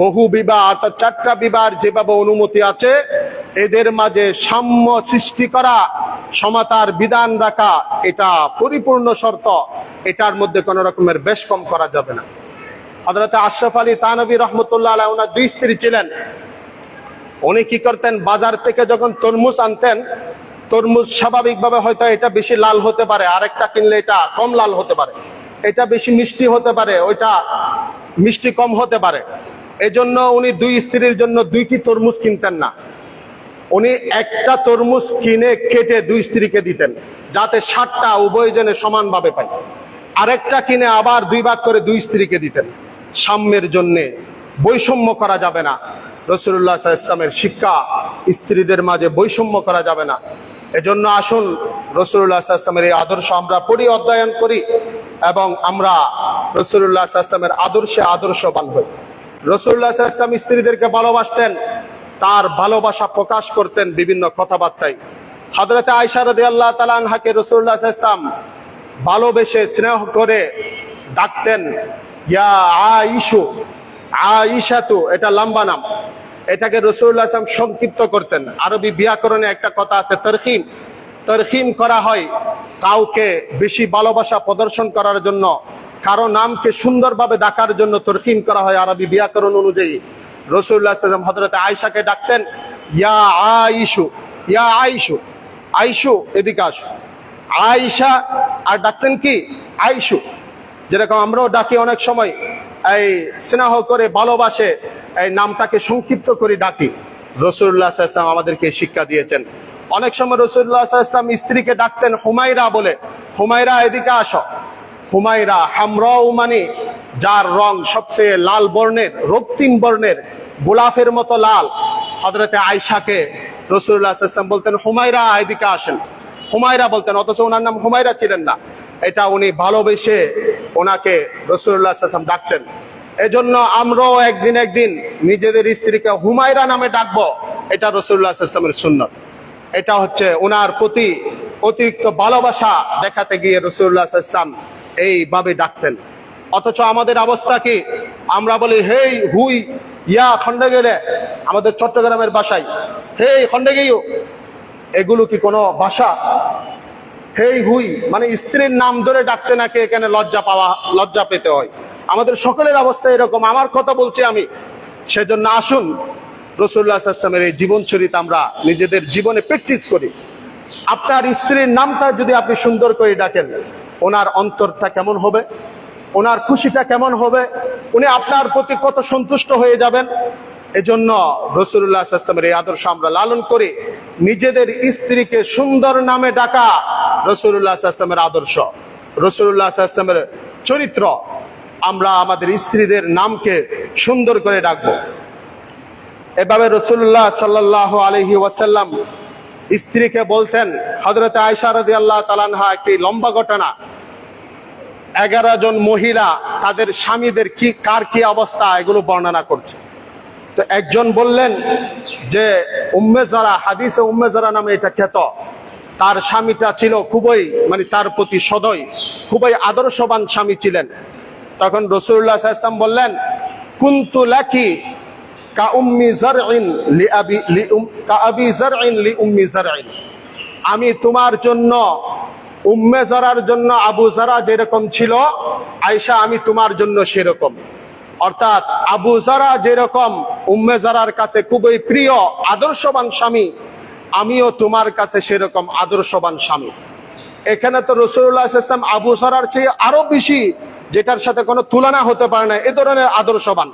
S1: বহু বিবাহ অর্থাৎ 4টা বিবাহের যেভাবে অনুমতি আছে, এদের মাঝে সাম্য সৃষ্টি করা, সমতার বিধান রাখা, এটা পরিপূর্ণ শর্ত। এটার মধ্যে কোন রকমের বেশ কম করা যাবে না। হযরত আশরাফ আলী থানভী রাহমাতুল্লাহ আলাইহি ওনার 2 স্ত্রী ছিলেন। উনি কি করতেন, বাজার থেকে যখন তরমুজ আনতেন, তরমুজ স্বাভাবিকভাবে হয়তো এটা বেশি লাল হতে পারে, আরেকটা কিনলে এটা কম লাল হতে পারে, এটা বেশি মিষ্টি হতে পারে, ওইটা মিষ্টি কম হতে পারে। এজন্য উনি 2 স্ত্রীর জন্য 2টি তরমুজ কিনতেন না। উনি একটা তরমুজ কিনে কেটে 2 স্ত্রীকে দিতেন, যাতে স্বাদটা উভয়জনে সমানভাবে পায়। আরেকটা কিনে আবার 2 ভাগ করে 2 স্ত্রীকে দিতেন। সাম্যের জন্য বৈষম্য করা যাবে না। রাসূলুল্লাহ সাল্লাল্লাহু আলাইহি ওয়াসাল্লামের শিক্ষা, স্ত্রীদের মাঝে বৈষম্য করা যাবে না। এজন্য আসুন রাসূলুল্লাহ সাল্লাল্লাহু আলাইহি ওয়াসাল্লামের এই আদর্শ আমরা পড়ি, অধ্যয়ন করি এবং আমরা রাসূলুল্লাহ সাল্লাল্লাহু আলাইহি ওয়াসাল্লামের আদর্শে আদর্শবান হই। রাসূলুল্লাহ সাল্লাল্লাহু আলাইহি ওয়াসাল্লাম স্ত্রীদেরকে ভালোবাসতেন, তার ভালোবাসা প্রকাশ করতেন বিভিন্ন কথাবার্তায়। হযরত আয়েশা রাদিয়াল্লাহু তাআলা আনহাকে রাসূলুল্লাহ সাল্লাল্লাহু আলাইহি ওয়াসাল্লাম ভালোবেসে স্নেহ করে ডাকতেন ইয়া আয়েশু, আয়েশাতু, এটা লম্বা নাম, এটাকে রাসূলুল্লাহ সাল্লাল্লাহু আলাইহি ওয়াসাল্লাম সংক্ষিপ্ত করতেন। আরবি ব্যাকরণে একটা কথা আছে তরখিম, তরখিম করা হয় কাউকে বেশি ভালোবাসা প্রদর্শন করার জন্য, কারো নামকে সুন্দরভাবে ডাকার জন্য তরখিম করা হয় আরবি ব্যাকরণ অনুযায়ী। রাসূলুল্লাহ সাল্লাল্লাহু আলাইহি ওয়াসাল্লাম হযরত আয়েশাকে ডাকতেন ইয়া আয়েশু, ইয়া আয়েশু, আয়েশু এদিকে আসো, আয়েশা, আর ডাকতেন কি আয়েশু। যেরকম আমরাও ডাকি অনেক সময়, এই স্নেহ করে ভালোবাসে এই নামটাকে সংক্ষিপ্ত করে ডাকি। রাসূলুল্লাহ সাল্লাল্লাহু আলাইহি ওয়াসাল্লাম আমাদেরকে শিক্ষা দিয়েছেন। অনেক সময় রাসূলুল্লাহ সাল্লাল্লাহু আলাইহি ওয়াসাল্লাম স্ত্রীকে ডাকতেন হুমায়রা বলে, হুমায়রা এদিকে আসো। হুমায়রা হামরাউ মানে যার রং সবচেয়ে লাল বর্ণের, রক্তিম বর্ণের, গোলাপের মতো লাল। হযরতে আয়েশাকে রাসূলুল্লাহ সাল্লাল্লাহু আলাইহি ওয়াসাল্লাম বলতেন হুমায়রা এদিকে আসেন, হুমায়রা বলতেন, অথচ ওনার নাম হুমায়রা ছিলেন না। এটা উনি ভালোবেসে ওনাকে রাসূলুল্লাহ সাল্লাল্লাহু আলাইহি ওয়াসাল্লাম ডাকতেন। এজন্য আমরাও একদিন নিজেদের স্ত্রীকে হুমায়রা নামে ডাকবো, এটা রাসূলুল্লাহ সাল্লাল্লাহু আলাইহি ওয়াসাল্লামের সুন্নাত। এটা হচ্ছে ওনার প্রতি অতিরিক্ত ভালোবাসা দেখাতে গিয়ে রাসূলুল্লাহ সাল্লাল্লাহু আলাইহি ওয়াসাল্লাম এইভাবে ডাকতেন। অথচ আমাদের অবস্থা কি, আমরা বলি হেই হুই ইয়া খন্ডে গেলে, আমাদের চট্টগ্রামের ভাষায় হেই খন্ডে গেইও, এগুলো কি কোনো ভাষা? হেই হুই মানে স্ত্রীর নাম ধরে ডাকতে নাকি এখানে লজ্জা পেতে হয়। আমাদের সকলের অবস্থা এরকম, আমার কথা বলছি আমি। সেজন্য আসুন রাসূলুল্লাহ সাল্লাল্লাহু আলাইহি ওয়াসাল্লামের এই জীবন চরিত্র আমরা নিজেদের জীবনে প্র্যাকটিস করি। আপনার স্ত্রীর নামটা যদি আপনি সুন্দর করে ডাকেন, ওনার অন্তরটা কেমন হবে, ওনার খুশিটা কেমন হবে, উনি আপনার প্রতি কত সন্তুষ্ট হয়ে যাবেন। এজন্য রাসূলুল্লাহ সাল্লাল্লাহু আলাইহি ওয়াসাল্লামের এই আদর্শ আমরা লালন করি। নিজেদের স্ত্রীকে সুন্দর নামে ডাকা রাসূলুল্লাহ সাল্লাল্লাহু আলাইহি ওয়াসাল্লামের আদর্শ, রাসূলুল্লাহ সাল্লাল্লাহু আলাইহি ওয়াসাল্লামের চরিত্র। আমরা আমাদের স্ত্রীদের নামকে সুন্দর করে ডাকবো। এভাবে রাসূলুল্লাহ সাল্লাল্লাহু আলাইহি ওয়াসাল্লাম স্ত্রীকে বলতেন। হযরত আয়েশা রাদিয়াল্লাহু তাআলা আনহা একটি লম্বা ঘটনা, 11 জন মহিলা তাদের স্বামীদের কার কি অবস্থা এগুলো বর্ণনা করছে। তো একজন বললেন যে উম্মে যারা, হাদিসে উম্মে যারা নামে এটা খ্যাত, তার স্বামীটা ছিল খুবই, মানে তার প্রতি সদয়, খুবই আদর্শবান স্বামী ছিলেন। তখন রাসূলুল্লাহ সাল্লাল্লাহু আলাইহি ওয়াসাল্লাম বললেন, কুনতু লাকি কা উম্মি যারইন আবি যারইন লি উম্মি যারইন, আমি তোমার জন্য উম্মে যারার জন্য আবু যারা যেরকম ছিল, আয়েশা আমি তোমার জন্য সেরকম। অর্থাৎ আবু যারা যেরকম উম্মে যারার কাছে খুবই প্রিয় আদর্শবান স্বামী, আমিও তোমার কাছে সেরকম আদর্শবান স্বামী। এখানে তো রাসূলুল্লাহ সাল্লাল্লাহু আলাইহি ওয়াসাল্লাম আবু যারার চেয়ে আরো বেশি, যেটার সাথে কোনো তুলনা হতে পারে না, এ ধরনের আদর্শবান।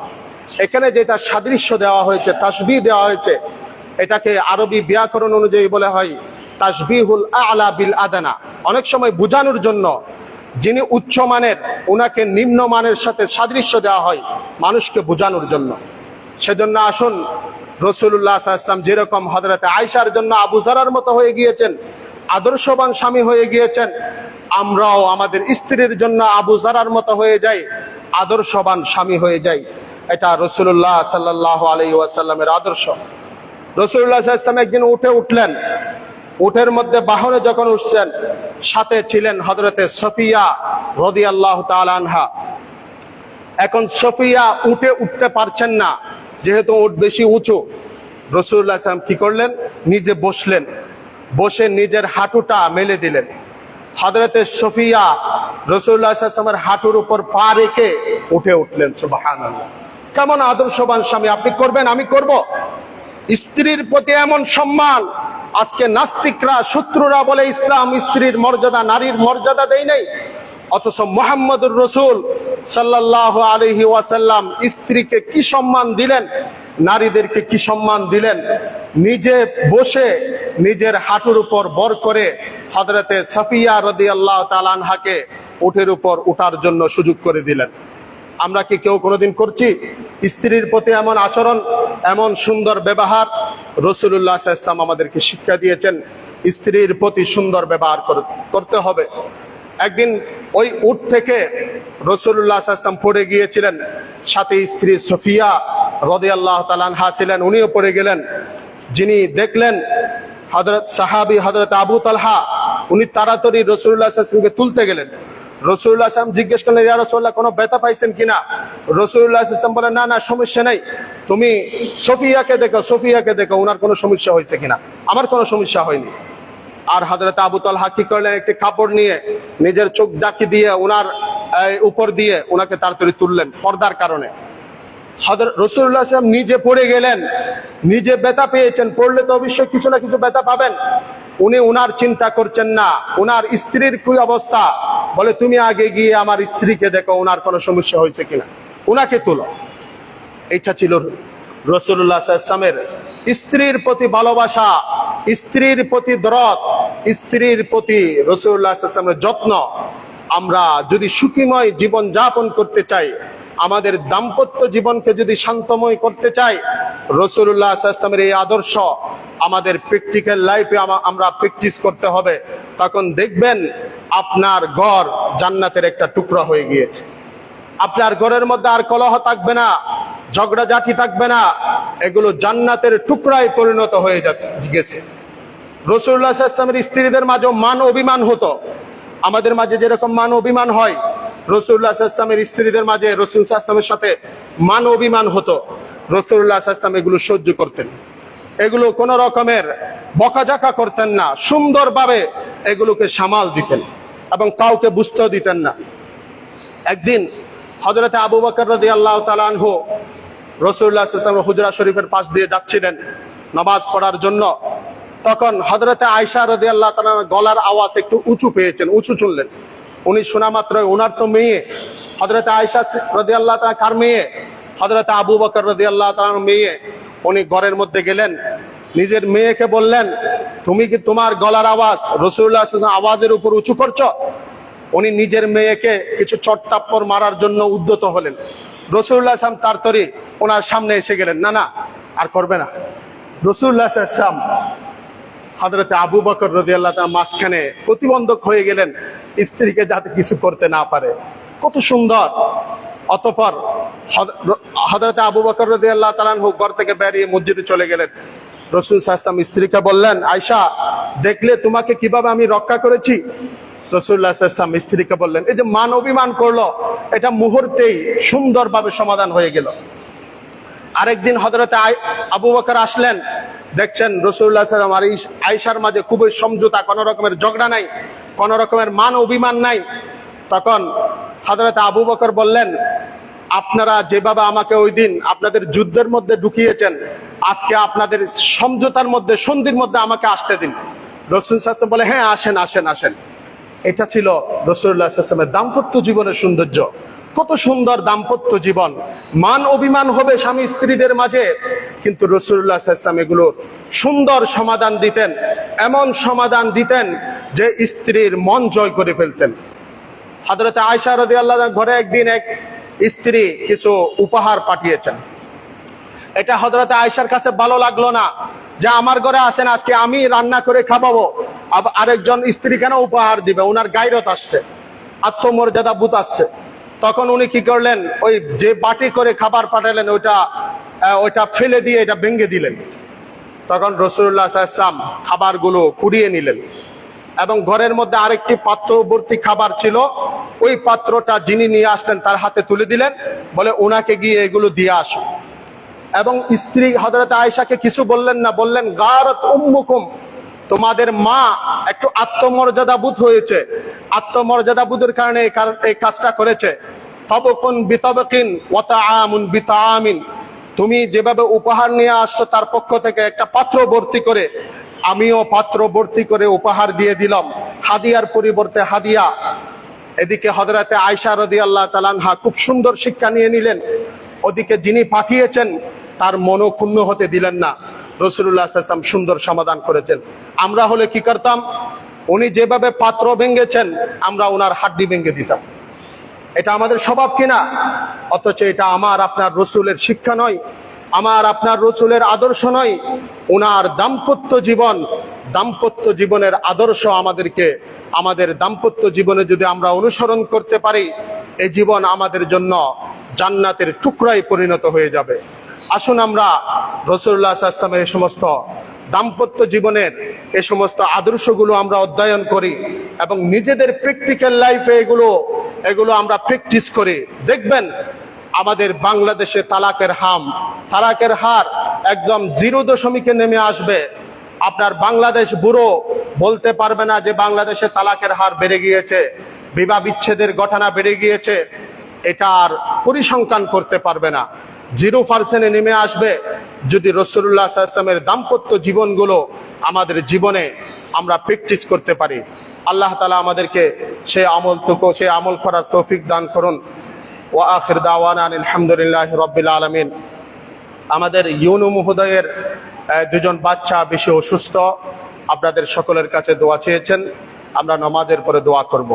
S1: এখানে যেটা সাদৃশ্য দেওয়া হয়েছে, তাসবিহ দেওয়া হয়েছে, এটাকে আরবি ব্যাকরণ অনুযায়ী বলা হয় তাসবিহুল আ'লা বিল আদনা। অনেক সময় বোঝানোর জন্য যিনি উচ্চমানের উনাকে নিম্নমানের সাথে সাদৃশ্য দেওয়া হয় মানুষকে বোঝানোর জন্য। সেজন্য আসুন, রাসূলুল্লাহ সাল্লাল্লাহু আলাইহি ওয়াসাল্লাম যেরকম হযরত আয়েশার জন্য আবু যারার মতো হয়ে গিয়েছেন, আদর্শবান স্বামী হয়ে গিয়েছেন, আমরাও আমাদের স্ত্রীর জন্য আবু যারার মতো হয়ে যাই, আদর্শবান স্বামী হয়ে যাই। এটা রাসূলুল্লাহ সাল্লাল্লাহু আলাইহি ওয়াসাল্লামের আদর্শ। রাসূলুল্লাহ সাল্লাল্লাহু আলাইহি ওয়াসাল্লাম একদিন উঠে উঠলেন, উটের মধ্যে বাহনে যখন উঠছেন, সাথে ছিলেন হযরতে সফিয়া রাদিয়াল্লাহু তাআলা আনহা। এখন সফিয়া উঠে উঠতে পারছেন না, যেহেতু উট বেশি উঁচু। রাসূলুল্লাহ সাল্লাল্লাহু আলাইহি ওয়াসাল্লাম কি করলেন, নিজে বসলেন, বসে নিজের হাঁটুটা মেলে দিলেন। হযরতে সফিয়া রাসূলুল্লাহ সাল্লাল্লাহু আলাইহি ওয়াসাল্লামের হাঁটুর উপর পা রেখে উঠে উঠলেন। সুবহানাল্লাহ! কেমন আদর্শবান স্বামী! আপনি করবেন, আমি করব। স্ত্রীর প্রতি এমন সম্মান। আজকে নাস্তিকরা, শত্রুরা বলে ইসলাম স্ত্রীর মর্যাদা, নারীর মর্যাদা দেয় নাই, অথচ মুহাম্মদুর রাসূল সাল্লাল্লাহু আলাইহি ওয়াসাল্লাম স্ত্রীকে কি সম্মান দিলেন, নারীদেরকে কি সম্মান দিলেন। নিজে বসে নিজের হাঁটুর উপর ভর করে হযরতে সফিয়া রাদিয়াল্লাহু তাআলা আনহাকে উটের উপর ওঠার জন্য সুযোগ করে দিলেন। আমরা কি কেউ কোনোদিন করছি? স্ত্রীর প্রতি এমন আচরণ, এমন সুন্দর ব্যবহার। রাসূলুল্লাহ সাল্লাল্লাহু আলাইহি ওয়াসাল্লাম আমাদেরকে শিক্ষা দিয়েছেন স্ত্রীর প্রতি সুন্দর ব্যবহার করতে হবে। একদিন ওই উট থেকে রাসূলুল্লাহ সাল্লাল্লাহু আলাইহি ওয়াসাল্লাম পড়ে গিয়েছিলেন, সাথে স্ত্রী সফিয়া রাদিয়াল্লাহু তাআলা আনহা ছিলেন, উনিও পড়ে গেলেন। যিনি দেখলেন সাহাবী হযরত আবু তালহা, উনি তাড়াতাড়ি রাসূলুল্লাহ সাল্লাল্লাহু আলাইহি ওয়াসাল্লামকে তুলতে গেলেন। রাসূলুল্লাহ সাল্লাল্লাহু আলাইহি ওয়াসাল্লাম জিজ্ঞেস করলেন, ইয়া রাসূলুল্লাহ, কোনো ব্যথা পাইছেন কিনা? রাসূলুল্লাহ সাল্লাল্লাহু আলাইহি ওয়াসাল্লাম বলেন, না না, সমস্যা নাই, তুমি সফিয়াকে দেখো, সফিয়াকে দেখো, ওনার কোনো সমস্যা হয়েছে কিনা। আমার কোনো সমস্যা হয়নি। আর হযরত আবু তালহা কি করলেন, একটি কাপড় নিয়ে নিজের চোখ ঢাকি দিয়ে ওনার উপর দিয়ে ওনাকে তাড়াতাড়ি তুললেন পর্দার কারণে। রাসূলুল্লাহ সাল্লাল্লাহু আলাইহি ওয়াসাল্লাম নিজে পড়ে গেলেন, নিজে ব্যথা পেয়েছেন, পড়লে তো অবশ্যই কিছু না কিছু ব্যথা পাবেন। উনি উনার চিন্তা করছেন না, উনার স্ত্রীর কি অবস্থা, বলে তুমি আগে গিয়ে আমার স্ত্রীকে দেখো, ওনার কোনো সমস্যা হয়েছে কিনা, উনাকে তুলো। এটা ছিল রাসূলুল্লাহ সাল্লাল্লাহু আলাইহি ওয়াসাল্লামের স্ত্রীর প্রতি ভালোবাসা, স্ত্রীর প্রতি দরদ, স্ত্রীর প্রতি রাসূলুল্লাহ সাল্লাল্লাহু আলাইহি ওয়াসাল্লামের যত্ন। আমরা যদি সুখীময় জীবন যাপন করতে চাই, আমাদের দাম্পত্য জীবনকে যদি শান্তময় করতে চাই, রাসূলুল্লাহ সাল্লাল্লাহু আলাইহি ওয়াসাল্লামের এই আদর্শ আমাদের প্র্যাকটিক্যাল লাইফে আমরা প্র্যাকটিস করতে হবে। তখন দেখবেন আপনার ঘর জান্নাতের একটা টুকরা হয়ে গিয়েছে। আপনার ঘরের মধ্যে আর কলহ থাকবে না, ঝগড়াঝাটি থাকবে না, এগুলো জান্নাতের টুকরায় পরিণত হয়ে গেছে। রাসূলুল্লাহ সাল্লাল্লাহু আলাইহি ওয়াসাল্লামের স্ত্রীদের মাঝে মান অভিমান হতো। আমাদের মাঝে যেরকম মান অভিমান হয়, রাসূলুল্লাহ সাল্লাল্লাহু আলাইহি ওয়াসাল্লামের স্ত্রীদের মাঝে রাসূল সাল্লাল্লাহু আলাইহি ওয়াসাল্লামের সাথে মান অভিমান হতো। রাসূলুল্লাহ সাল্লাল্লাহু আলাইহি ওয়াসাল্লাম এগুলো সহ্য করতেন, এগুলো কোন রকমের বকাঝকা করতেন না, সুন্দরভাবে এগুলোকে সামাল দিতেন এবং কাউকে বুঝতেও দিতেন না। একদিন হযরতে আবু বকর রাদিয়াল্লাহু তাআলা আনহু রাসূলুল্লাহ সাল্লাল্লাহু আলাইহি ওয়াসাল্লাম হুজরা শরীফের পাশ দিয়ে যাচ্ছিলেন নামাজ পড়ার জন্য। তখন হযরতে আয়েশা রাদিয়াল্লাহু তাআলা গলার আওয়াজ একটু উঁচু পেয়েছেন, উঁচু শুনলেন। উনি শোনা মাত্র, ওনার তো মেয়ে হযরতে আয়েশা রাদিয়াল্লাহু তাআলা, কার মেয়ে? হযরতে আবু বকর রাদিয়াল্লাহু তাআলার মেয়ে। উনি ঘরের মধ্যে গেলেন, নিজের মেয়েকে বললেন, তুমি কি তোমার গলার আওয়াজ রাসূলুল্লাহ সাল্লাল্লাহু আলাইহি ওয়াসাল্লাম আওয়াজের উপর উঁচু করছো? উনি নিজের মেয়েকে কিছু চট্টাপ্পর মারার জন্য উদ্যত হলেন। রাসূলুল্লাহ সাল্লাল্লাহু আলাইহি ওয়াসাল্লাম তাড়াতাড়ি ওনার সামনে এসে গেলেন, না না আর করবে না। রাসূলুল্লাহ সাল্লাল্লাহু আলাইহি ওয়াসাল্লাম হযরতে আবু বকর রাদিয়াল্লাহু তাআলা মাঝখানে প্রতিবন্ধক হয়ে গেলেন, স্ত্রীকে যাতে কিছু করতে না পারে। কত সুন্দর। অতঃপর হযরতে আবু বকর রাদিয়াল্লাহু তাআলা ঘর থেকে বেরিয়ে মসজিদে চলে গেলেন। রাসূল সাল্লাল্লাহু আলাইহি ওয়াসাল্লাম স্ত্রীকে বললেন, আয়েশা দেখলে তোমাকে কিভাবে আমি রক্ষা করেছি? রাসূলুল্লাহ সাল্লাল্লাহু আলাইহি ওয়াসাল্লাম স্ত্রীকে বললেন, এই যে মান অভিমান করলো এটা মুহূর্তেই সুন্দরভাবে সমাধান হয়ে গেল। আরেকদিন হযরতে আবু বকর আসলেন, দেখছেন রাসূলুল্লাহ সাল্লাল্লাহু আলাইহি ওয়াসাল্লাম আর আয়েশার মাঝে খুবই সমঝোতা, কোনো রকমের ঝগড়া নাই, কোনো রকমের মান অভিমান নাই। তখন হযরতে আবু বকর বললেন, আপনারা যেভাবে আমাকে ওই দিন আপনাদের যুদ্ধের মধ্যে ঢুকিয়েছেন, আজকে আপনাদের সমঝোতার মধ্যে, সন্ধির মধ্যে আমাকে আসতে দিন। রাসূল সাল্লাল্লাহু আলাইহি ওয়াসাল্লাম বলে, হ্যাঁ আসেন আসেন আসেন। এটা ছিল রাসূলুল্লাহ সাল্লাল্লাহু আলাইহি ওয়াসাল্লামের দাম্পত্য জীবনের সৌন্দর্য। কত সুন্দর দাম্পত্য জীবন। মান অভিমান হবে স্বামী স্ত্রীদের মাঝে, কিন্তু রাসূলুল্লাহ সাল্লাল্লাহু আলাইহি ওয়াসাল্লাম এগুলোর সুন্দর সমাধান দিতেন, এমন সমাধান দিতেন যে স্ত্রীর মন জয় করে ফেলতেন। হযরতে আয়েশা রাদিয়াল্লাহু আনহা ঘরে একদিন এক স্ত্রী কিছু উপহার পাঠিয়েছেন। এটা হযরতে আয়েশার কাছে ভালো লাগলো না, যে আমার ঘরে আসেন, আজকে আমি রান্না করে খাওয়াবো, আরেকজন স্ত্রী কেন উপহার দিবে? ওনার গায়রত আসছে, আত্মমর্যাদা বোধ আসছে। তখন উনি কি করলেন, ওই যে বাটি করে খাবার পাঠালেন ওইটা ফেলে দিয়ে এটা ভেঙে দিলেন। তখন রাসূলুল্লাহ সাল্লাল্লাহু আলাইহি ওয়াসাল্লাম খাবারগুলো কুড়িয়ে নিলেন এবং ঘরের মধ্যে আরেকটি পাত্র ভর্তি খাবার ছিল, ওই পাত্রটা যিনি নিয়ে আসলেন তার হাতে তুলে দিলেন, বলে ওনাকে গিয়ে এগুলো দিয়ে আসো। এবং স্ত্রী হযরত আয়েশাকে কিছু বললেন না, বললেন গারাত উম্মুকুম, তোমাদের মা একটু আত্মমর্যাদা বোধ হয়েছে, আত্মমর্যাদা বোধের কারণে এই কাজটা করেছে। তাবকুন বিতাবকিন ওয়া তাআমুন বিতাআমিন, তুমি যেভাবে উপহার নিয়ে আসছো তার পক্ষ থেকে একটা পাত্র ভর্তি করে, আমিও পাত্র ভর্তি করে উপহার দিয়ে দিলাম, হাদিয়ার পরিবর্তে হাদিয়া। এদিকে হযরতে আয়েশা রাদিয়াল্লাহু তাআলা আনহা খুব সুন্দর শিক্ষা নিয়ে নিলেন। ওদিকে যিনি পাঠিয়েছেন তার মনও ক্ষুণ্ণ হতে দিলেন না। রাসূলুল্লাহ সাল্লাল্লাহু আলাইহি ওয়াসাল্লাম সুন্দর সমাধান করেছেন। আমরা হলে কি করতাম? উনি যেভাবে পাত্র ভেঙেছেন আমরা ওনার হাড্ডি ভেঙে দিতাম। এটা আমাদের স্বভাব কিনা? অথচ এটা আমার আপনার রাসূলের শিক্ষা নয়, আমার আপনার রাসূলের আদর্শ নয়। ওনার দাম্পত্য জীবনের আদর্শ আমাদেরকে, আমাদের দাম্পত্য জীবনে যদি আমরা অনুসরণ করতে পারি, এই জীবন আমাদের জন্য জান্নাতের টুকরায় পরিণত হয়ে যাবে। আসুন আমরা রাসূলুল্লাহ সাল্লাল্লাহু আলাইহি ওয়াসাল্লামের এই সমস্ত দাম্পত্য জীবনের এই সমস্ত আদর্শগুলো আমরা অধ্যয়ন করি এবং নিজেদের প্র্যাকটিক্যাল লাইফে এগুলো আমরা প্র্যাকটিস করি। দেখবেন আমাদের বাংলাদেশে তালাকের হার একদম 0 নেমে আসবে। আপনার বাংলাদেশ ব্যুরো বলতে পারবে না যে বাংলাদেশে তালাকের হার বেড়ে গিয়েছে, বিবাহ বিচ্ছেদের ঘটনা বেড়ে গিয়েছে, এটা আর পরিসংখ্যান করতে পারবে না। 0% নেমে আসবে যদি রাসূলুল্লাহ সাল্লাল্লাহু আলাইহি ওয়াসাল্লামের দাম্পত্য জীবনগুলো আমাদের জীবনে আমরা প্র্যাকটিস করতে পারি। আল্লাহ তাআলা আমাদেরকে সেই আমল করার তৌফিক দান করুন। ওয়া আখির দাওয়ানা আলহামদুলিল্লাহি রাব্বিল আলামিন। আমাদের ইউনু মহোদয়ের 2জন বাচ্চা বেশি অসুস্থ, আপনাদের সকলের কাছে দোয়া চেয়েছেন, আমরা নামাজের পরে দোয়া করব।